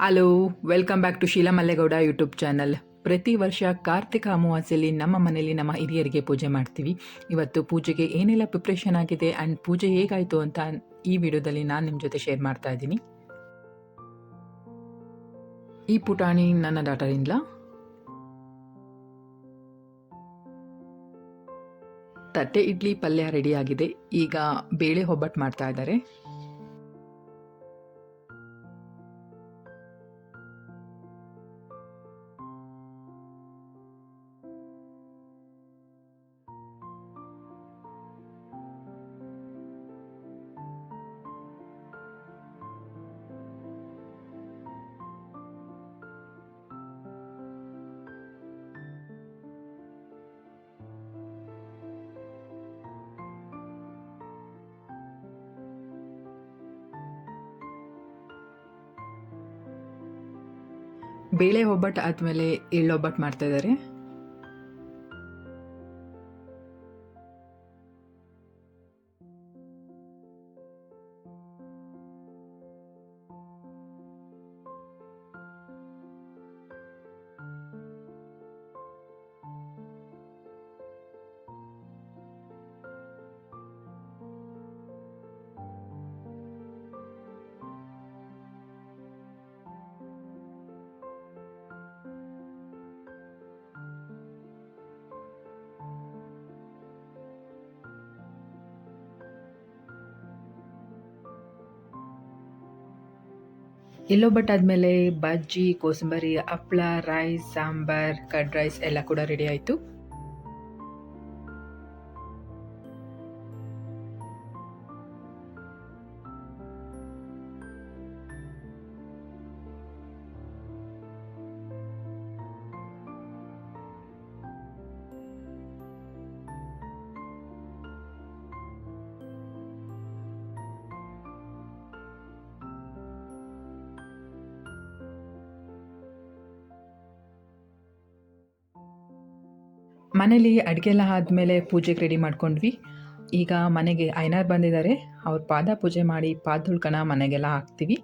Hello, welcome back to Sheela Mallegowda YouTube channel. ಪ್ರತಿ ವರ್ಷ ಕಾರ್ತಿಕ ಅಮಾವಾಸ್ಯೆಯಲ್ಲಿ ನಮ್ಮ ಮನೆಯಲ್ಲಿ ನಮ್ಮ ಹಿರಿಯರಿಗೆ ಪೂಜೆ ಮಾಡ್ತೀವಿ. ಇವತ್ತು ಪೂಜೆಗೆ ಏನೆಲ್ಲ ಪ್ರಿಪ್ರೇಷನ್ ಆಗಿದೆ ಆ್ಯಂಡ್ ಪೂಜೆ ಹೇಗಾಯಿತು ಅಂತ ಈ ವಿಡಿಯೋದಲ್ಲಿ ನಾನು ನಿಮ್ಮ ಜೊತೆ ಶೇರ್ ಮಾಡ್ತಾ ಇದ್ದೀನಿ. ಈ ಪುಟಾಣಿ ನನ್ನ ಡಾಟರಿಂದ ತಟ್ಟೆ ಇಡ್ಲಿ ಪಲ್ಯ ರೆಡಿಯಾಗಿದೆ. ಈಗ ಬೇಳೆ ಒಬ್ಬಟ್ಟು ಮಾಡ್ತಾ ಇದ್ದಾರೆ. ಬೇಳೆ ಒಬ್ಬಟ್ಟು ಆದಮೇಲೆ ಎಳ್ಳೊಬ್ಬಟ್ಟು ಮಾಡ್ತಾ ಇದ್ದಾರೆ. ಎಳ್ಳೊಬ್ಬಟ್ಟು ಆದಮೇಲೆ ಬಜ್ಜಿ, ಕೋಸಂಬರಿ, ಹಪ್ಪಳ, ರೈಸ್, ಸಾಂಬಾರ್, ಕರ್ಡ್ ರೈಸ್ ಎಲ್ಲ ಕೂಡ ರೆಡಿ ಆಯಿತು. ಮನೇಲಿ ಅಡುಗೆ ಎಲ್ಲ ಆದಮೇಲೆ ಪೂಜೆಗೆ ರೆಡಿ ಮಾಡ್ಕೊಂಡ್ವಿ. ಈಗ ಮನೆಗೆ ಐನಾರು ಬಂದಿದ್ದಾರೆ. ಅವ್ರ ಪಾದ ಪೂಜೆ ಮಾಡಿ ಪಾದುಳ್ಕನ ಮನೆಗೆಲ್ಲ ಹಾಕ್ತೀವಿ.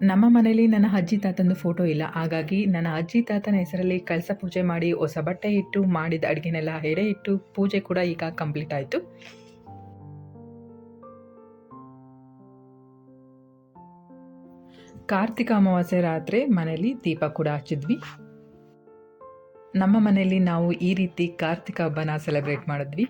ನಮ್ಮ ಮನೇಲಿ ನನ್ನ ಅಜ್ಜಿ ತಾತಂದು ಫೋಟೋ ಇಲ್ಲ. ಹಾಗಾಗಿ ನನ್ನ ಅಜ್ಜಿ ತಾತನ ಹೆಸರಲ್ಲಿ ಕಳಸ ಪೂಜೆ ಮಾಡಿ ಹೊಸ ಬಟ್ಟೆ ಇಟ್ಟು ಮಾಡಿದ ಅಡುಗೆನೆಲ್ಲ ಎಡೆ ಇಟ್ಟು ಪೂಜೆ ಕೂಡ ಈಗ ಕಂಪ್ಲೀಟ್ ಆಯಿತು. ಕಾರ್ತಿಕ ಅಮಾವಾಸ್ಯೆ ರಾತ್ರಿ ಮನೆಯಲ್ಲಿ ದೀಪ ಕೂಡ ಹಚ್ಚಿದ್ವಿ. ನಮ್ಮ ಮನೆಯಲ್ಲಿ ನಾವು ಈ ರೀತಿ ಕಾರ್ತಿಕ ಹಬ್ಬನ ಸೆಲೆಬ್ರೇಟ್ ಮಾಡಿದ್ವಿ.